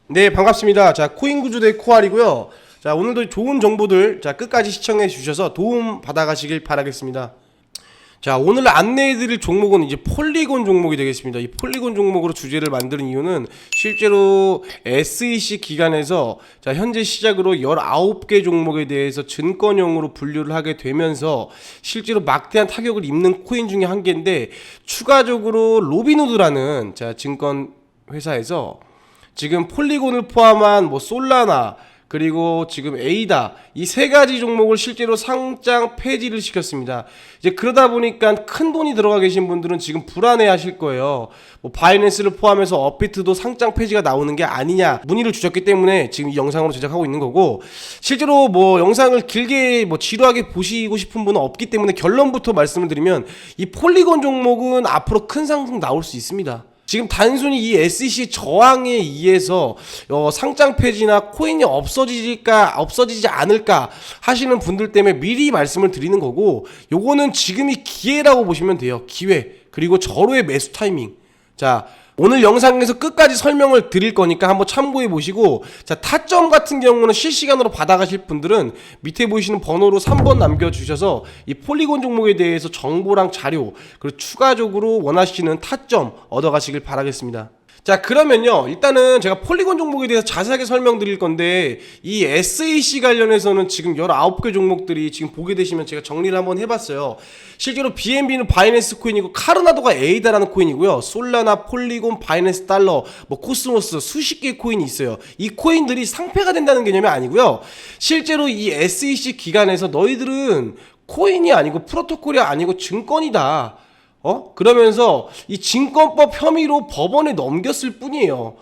네, 반갑습니다. 자, 코인 구조대 코알이고요. 자, 오늘도 좋은 정보들 자 끝까지 시청해 주셔서 도움 받아가시길 바라겠습니다. 자, 오늘 안내해드릴 종목은 이제 폴리곤 종목이 되겠습니다. 이 폴리곤 종목으로 주제를 만드는 이유는 실제로 SEC 기관에서 자 현재 시작으로 19개 종목에 대해서 증권형으로 분류를 하게 되면서 실제로 막대한 타격을 입는 코인 중에 한 개인데, 추가적으로 로빈후드라는 자 증권 회사에서 지금 폴리곤을 포함한 뭐 솔라나 그리고 지금 에이다 이 세 가지 종목을 실제로 상장 폐지를 시켰습니다. 이제 그러다 보니까 큰 돈이 들어가 계신 분들은 지금 불안해 하실 거예요. 뭐 바이낸스를 포함해서 업비트도 상장 폐지가 나오는 게 아니냐 문의를 주셨기 때문에 지금 이 영상으로 제작하고 있는 거고, 실제로 뭐 영상을 길게 뭐 지루하게 보시고 싶은 분은 없기 때문에 결론부터 말씀을 드리면 이 폴리곤 종목은 앞으로 큰 상승 나올 수 있습니다. 지금 단순히 이 SEC 저항에 의해서 상장 폐지나 코인이 없어지지 않을까 하시는 분들 때문에 미리 말씀을 드리는 거고, 요거는 지금이 기회라고 보시면 돼요. 기회. 그리고 절호의 매수 타이밍. 자, 오늘 영상에서 끝까지 설명을 드릴 거니까 한번 참고해 보시고, 자, 타점 같은 경우는 실시간으로 받아가실 분들은 밑에 보이시는 번호로 3번 남겨주셔서 이 폴리곤 종목에 대해서 정보랑 자료 그리고 추가적으로 원하시는 타점 얻어가시길 바라겠습니다. 자, 그러면요, 일단은 제가 폴리곤 종목에 대해서 자세하게 설명드릴 건데, 이 SEC 관련해서는 지금 19개 종목들이 지금 보게 되시면 제가 정리를 한번 해봤어요. 실제로 BNB는 바이낸스 코인이고, 카르나도가 에이다라는 코인이고요. 솔라나, 폴리곤, 바이낸스 달러, 뭐 코스모스 수십 개의 코인이 있어요. 이 코인들이 상폐가 된다는 개념이 아니고요. 실제로 이 SEC 기관에서 너희들은 코인이 아니고 프로토콜이 아니고 증권이다, 그러면서 이 증권법 혐의로 법원에 넘겼을 뿐이에요.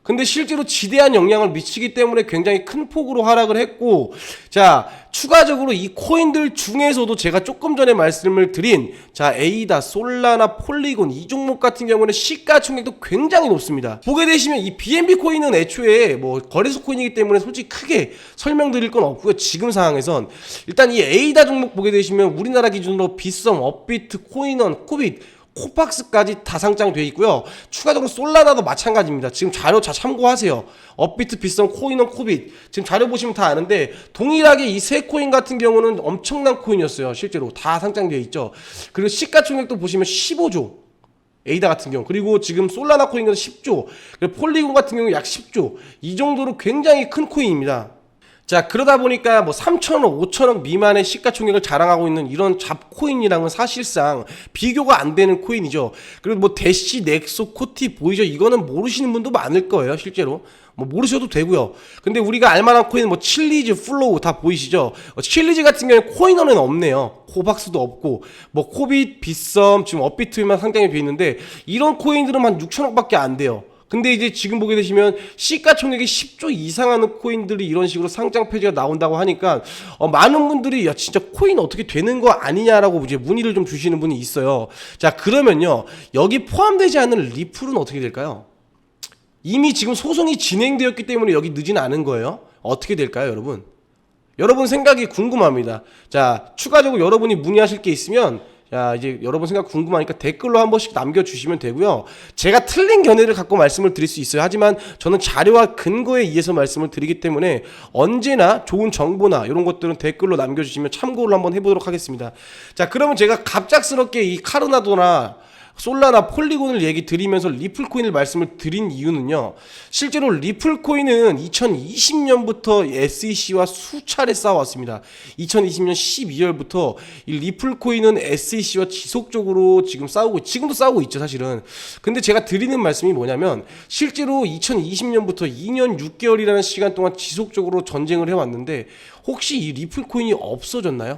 근데 실제로 지대한 영향을 미치기 때문에 굉장히 큰 폭으로 하락을 했고, 자, 추가적으로 이 코인들 중에서도 제가 조금 전에 말씀을 드린 자 에이다, 솔라나, 폴리곤 이 종목 같은 경우는 시가총액도 굉장히 높습니다. 보게 되시면 이 BNB 코인은 애초에 뭐 거래소 코인이기 때문에 솔직히 크게 설명드릴 건 없고요. 지금 상황에선 일단 이 에이다 종목 보게 되시면 우리나라 기준으로 빗썸, 업비트, 코인원, 코빗, 코팍스까지 다 상장되어 있고요. 추가적으로 솔라나도 마찬가지입니다. 지금 자료 다 참고하세요. 업비트, 빗썸, 코인원, 코빗 지금 자료 보시면 다 아는데, 동일하게 이 세 코인 같은 경우는 엄청난 코인이었어요. 실제로 다 상장되어 있죠. 그리고 시가총액도 보시면 15조, 에이다 같은 경우, 그리고 지금 솔라나 코인은 10조, 그리고 폴리곤 같은 경우 약 10조, 이 정도로 굉장히 큰 코인입니다. 자, 그러다 보니까 뭐 3천억, 5천억 미만의 시가총액을 자랑하고 있는 이런 잡코인이랑은 사실상 비교가 안 되는 코인이죠. 그리고 뭐 대시, 넥소, 코티, 보이죠? 이거는 모르시는 분도 많을 거예요, 실제로. 뭐 모르셔도 되고요. 근데 우리가 알만한 코인은 뭐 칠리즈, 플로우 다 보이시죠? 칠리즈 같은 경우는 코인원에는 없네요. 코박스도 없고, 뭐 코빗, 빗썸, 지금 업비트만 상장이 돼 있는데, 이런 코인들은 한 6천억밖에 안 돼요. 근데 이제 지금 보게 되시면 시가총액이 10조 이상 하는 코인들이 이런 식으로 상장 폐지가 나온다고 하니까 많은 분들이 야 진짜 코인 어떻게 되는 거 아니냐라고 이제 문의를 좀 주시는 분이 있어요. 자, 그러면요, 여기 포함되지 않은 리플은 어떻게 될까요? 이미 지금 소송이 진행되었기 때문에 여기 늦진 않은 거예요. 어떻게 될까요, 여러분? 여러분 생각이 궁금합니다. 자, 추가적으로 여러분이 문의하실 게 있으면, 자, 이제 여러분 생각 궁금하니까 댓글로 한 번씩 남겨주시면 되고요. 제가 틀린 견해를 갖고 말씀을 드릴 수 있어요. 하지만 저는 자료와 근거에 의해서 말씀을 드리기 때문에 언제나 좋은 정보나 이런 것들은 댓글로 남겨주시면 참고를 한번 해보도록 하겠습니다. 자, 그러면 제가 갑작스럽게 이 카르나도나 솔라나, 폴리곤을 얘기 드리면서 리플코인을 말씀을 드린 이유는요, 실제로 리플코인은 2020년부터 SEC와 수차례 싸워왔습니다. 2020년 12월부터 이 리플코인은 SEC와 지속적으로 지금 지금도 싸우고 있죠, 사실은. 근데 제가 드리는 말씀이 뭐냐면, 실제로 2020년부터 2년 6개월이라는 시간 동안 지속적으로 전쟁을 해왔는데, 혹시 이 리플코인이 없어졌나요?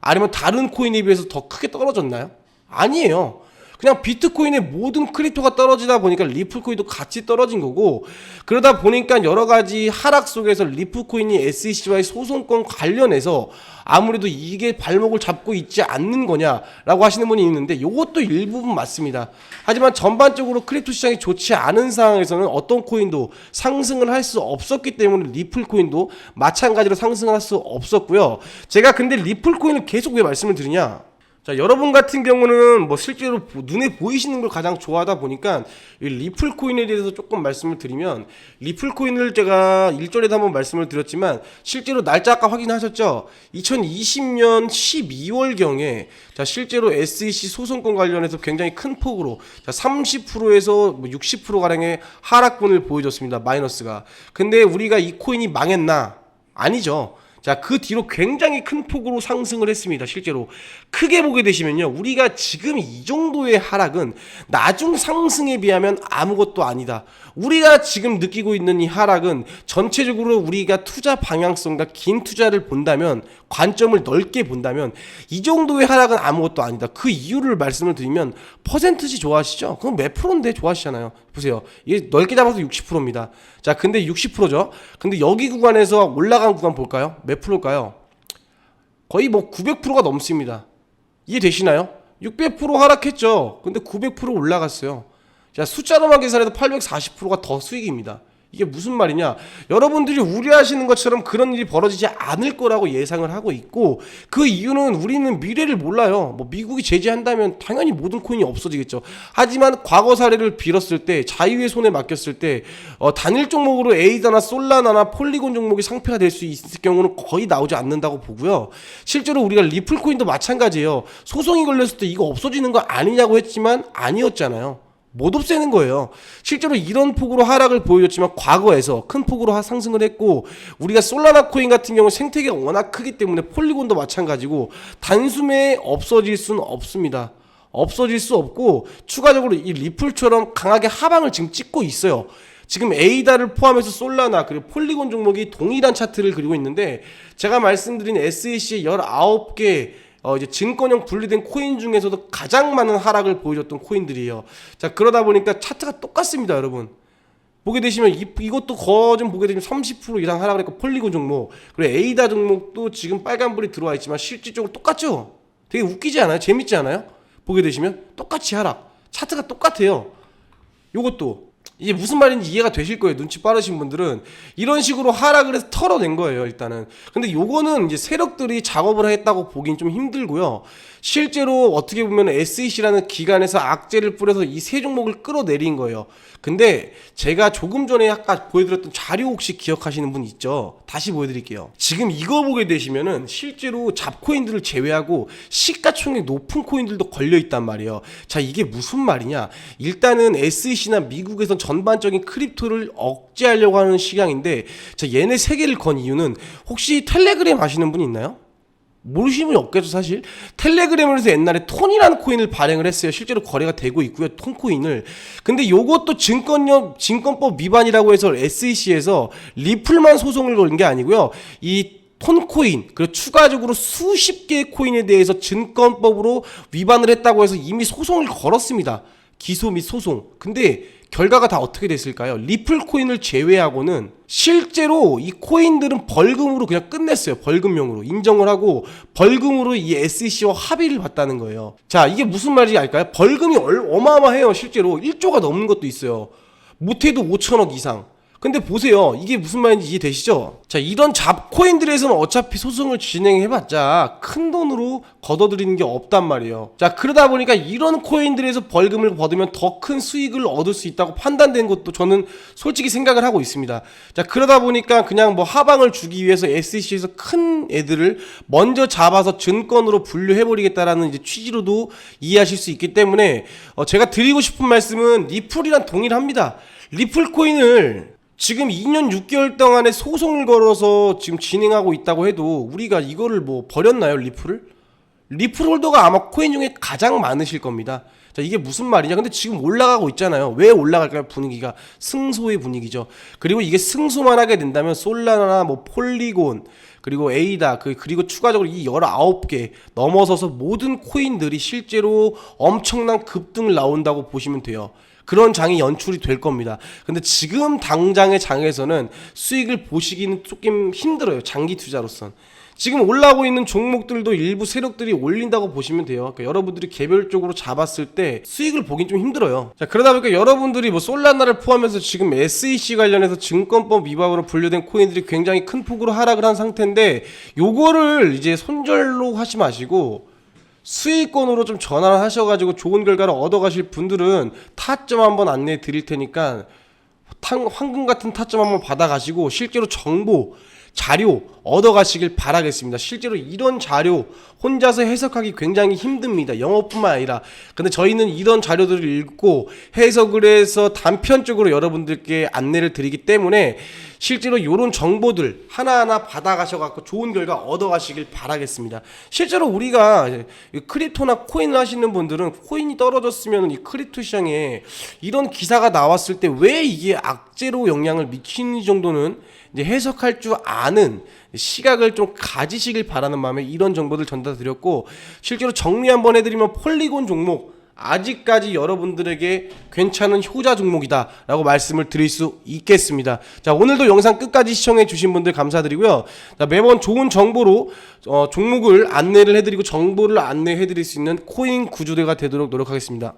아니면 다른 코인에 비해서 더 크게 떨어졌나요? 아니에요. 그냥 비트코인의 모든 크립토가 떨어지다 보니까 리플코인도 같이 떨어진 거고, 그러다 보니까 여러 가지 하락 속에서 리플코인이 SEC와의 소송권 관련해서 아무래도 이게 발목을 잡고 있지 않는 거냐라고 하시는 분이 있는데, 이것도 일부분 맞습니다. 하지만 전반적으로 크립토 시장이 좋지 않은 상황에서는 어떤 코인도 상승을 할 수 없었기 때문에 리플코인도 마찬가지로 상승을 할 수 없었고요. 제가 근데 리플코인을 계속 왜 말씀을 드리냐, 자, 여러분 같은 경우는 뭐 실제로 눈에 보이시는 걸 가장 좋아하다 보니까 이 리플 코인에 대해서 조금 말씀을 드리면, 리플 코인을 제가 일전에도 한번 말씀을 드렸지만 실제로 날짜 아까 확인하셨죠? 2020년 12월경에 자, 실제로 SEC 소송권 관련해서 굉장히 큰 폭으로 자, 30%에서 뭐 60% 가량의 하락분을 보여줬습니다. 마이너스가. 근데 우리가 이 코인이 망했나? 아니죠. 자, 그 뒤로 굉장히 큰 폭으로 상승을 했습니다. 실제로 크게 보게 되시면요, 우리가 지금 이 정도의 하락은 나중 상승에 비하면 아무것도 아니다. 우리가 지금 느끼고 있는 이 하락은 전체적으로 우리가 투자 방향성과 긴 투자를 본다면, 관점을 넓게 본다면 이 정도의 하락은 아무것도 아니다. 그 이유를 말씀을 드리면, 퍼센트지 좋아하시죠? 그럼 몇 프로인데 좋아하시잖아요. 보세요, 이게 넓게 잡아서 60%입니다. 자, 근데 60%죠. 근데 여기 구간에서 올라간 구간 볼까요? 몇 프로일까요? 거의 뭐 900%가 넘습니다. 이해되시나요? 600% 하락했죠. 근데 900% 올라갔어요. 자, 숫자로만 계산해도 840%가 더 수익입니다. 이게 무슨 말이냐? 여러분들이 우려하시는 것처럼 그런 일이 벌어지지 않을 거라고 예상을 하고 있고, 그 이유는 우리는 미래를 몰라요. 뭐 미국이 제재한다면 당연히 모든 코인이 없어지겠죠. 하지만 과거 사례를 빌었을 때, 자유의 손에 맡겼을 때 단일 종목으로 에이다나 솔라나나 폴리곤 종목이 상폐가 될 수 있을 경우는 거의 나오지 않는다고 보고요. 실제로 우리가 리플 코인도 마찬가지예요. 소송이 걸렸을 때 이거 없어지는 거 아니냐고 했지만 아니었잖아요. 못 없애는 거예요. 실제로 이런 폭으로 하락을 보여줬지만 과거에서 큰 폭으로 상승을 했고, 우리가 솔라나 코인 같은 경우 생태계가 워낙 크기 때문에 폴리곤도 마찬가지고 단숨에 없어질 수는 없습니다. 없어질 수 없고, 추가적으로 이 리플처럼 강하게 하방을 지금 찍고 있어요. 지금 에이다를 포함해서 솔라나 그리고 폴리곤 종목이 동일한 차트를 그리고 있는데, 제가 말씀드린 SEC의 19개 이제 증권형 분리된 코인 중에서도 가장 많은 하락을 보여줬던 코인들이에요. 자, 그러다 보니까 차트가 똑같습니다, 여러분. 보게 되시면 이것도 거좀 보게 되면 30% 이상 하락을 했고, 폴리곤 종목 그리고 에이다 종목도 지금 빨간불이 들어와 있지만 실질적으로 똑같죠. 되게 웃기지 않아요? 재밌지 않아요? 보게 되시면 똑같이 하락, 차트가 똑같아요. 요것도 이게 무슨 말인지 이해가 되실 거예요. 눈치 빠르신 분들은 이런 식으로 하락을 해서 털어낸 거예요, 일단은. 근데 요거는 이제 세력들이 작업을 했다고 보긴 좀 힘들고요. 실제로 어떻게 보면 SEC라는 기관에서 악재를 뿌려서 이 세 종목을 끌어내린 거예요. 근데 제가 조금 전에 아까 보여드렸던 자료 혹시 기억하시는 분 있죠? 다시 보여드릴게요. 지금 이거 보게 되시면은 실제로 잡코인들을 제외하고 시가총액 높은 코인들도 걸려있단 말이에요. 자, 이게 무슨 말이냐? 일단은 SEC나 미국에선 전반적인 크립토를 억제하려고 하는 시장인데, 자, 얘네 세 개를 건 이유는, 혹시 텔레그램 아시는 분 있나요? 모르시는 분이 없겠죠, 사실. 텔레그램을 해서 옛날에 톤이라는 코인을 발행을 했어요. 실제로 거래가 되고 있고요, 톤 코인을. 근데 요것도 증권법 위반이라고 해서 SEC에서 리플만 소송을 걸은 게 아니고요, 이 톤코인 그리고 추가적으로 수십 개의 코인에 대해서 증권법으로 위반을 했다고 해서 이미 소송을 걸었습니다. 기소 및 소송. 근데 결과가 다 어떻게 됐을까요? 리플 코인을 제외하고는 실제로 이 코인들은 벌금으로 그냥 끝냈어요. 벌금형으로 인정을 하고 벌금으로 이 SEC와 합의를 봤다는 거예요. 자, 이게 무슨 말인지 알까요? 벌금이 어마어마해요. 실제로 1조가 넘는 것도 있어요. 못해도 5천억 이상. 근데 보세요, 이게 무슨 말인지 이해되시죠? 자, 이런 잡코인들에서는 어차피 소송을 진행해봤자 큰 돈으로 걷어들이는 게 없단 말이에요. 자, 그러다 보니까 이런 코인들에서 벌금을 받으면 더 큰 수익을 얻을 수 있다고 판단된 것도 저는 솔직히 생각을 하고 있습니다. 자, 그러다 보니까 그냥 뭐 하방을 주기 위해서 SEC에서 큰 애들을 먼저 잡아서 증권으로 분류해버리겠다라는 이제 취지로도 이해하실 수 있기 때문에 제가 드리고 싶은 말씀은 리플이랑 동일합니다. 리플 코인을 지금 2년 6개월 동안에 소송을 걸어서 지금 진행하고 있다고 해도 우리가 이거를 뭐 버렸나요, 리플을? 리플 홀더가 아마 코인 중에 가장 많으실 겁니다. 자, 이게 무슨 말이냐? 근데 지금 올라가고 있잖아요. 왜 올라갈까요? 분위기가 승소의 분위기죠. 그리고 이게 승소만 하게 된다면 솔라나 뭐 폴리곤 그리고 에이다 그리고 추가적으로 이 19개 넘어서서 모든 코인들이 실제로 엄청난 급등을 나온다고 보시면 돼요. 그런 장이 연출이 될 겁니다. 근데 지금 당장의 장에서는 수익을 보시기는 조금 힘들어요. 장기 투자로선. 지금 올라오고 있는 종목들도 일부 세력들이 올린다고 보시면 돼요. 그러니까 여러분들이 개별적으로 잡았을 때 수익을 보긴 좀 힘들어요. 자, 그러다 보니까 여러분들이 뭐 솔라나를 포함해서 지금 SEC 관련해서 증권법 위반으로 분류된 코인들이 굉장히 큰 폭으로 하락을 한 상태인데, 요거를 이제 손절로 하지 마시고 수익권으로 좀 전환을 하셔가지고 좋은 결과를 얻어가실 분들은 타점 한번 안내해 드릴 테니까 황금 같은 타점 한번 받아가시고 실제로 정보, 자료 얻어가시길 바라겠습니다. 실제로 이런 자료 혼자서 해석하기 굉장히 힘듭니다. 영어뿐만 아니라. 근데 저희는 이런 자료들을 읽고 해석을 해서 단편적으로 여러분들께 안내를 드리기 때문에 실제로 이런 정보들 하나하나 받아가셔갖고 좋은 결과 얻어가시길 바라겠습니다. 실제로 우리가 크립토나 코인을 하시는 분들은 코인이 떨어졌으면 이 크립토 시장에 이런 기사가 나왔을 때 왜 이게 악재로 영향을 미치는 정도는 이제 해석할 줄 아는 시각을 좀 가지시길 바라는 마음에 이런 정보들 전달드렸고, 실제로 정리 한번 해드리면 폴리곤 종목 아직까지 여러분들에게 괜찮은 효자 종목이다 라고 말씀을 드릴 수 있겠습니다. 자, 오늘도 영상 끝까지 시청해 주신 분들 감사드리고요. 자, 매번 좋은 정보로 종목을 안내를 해드리고 정보를 안내해 드릴 수 있는 코인 구조대가 되도록 노력하겠습니다.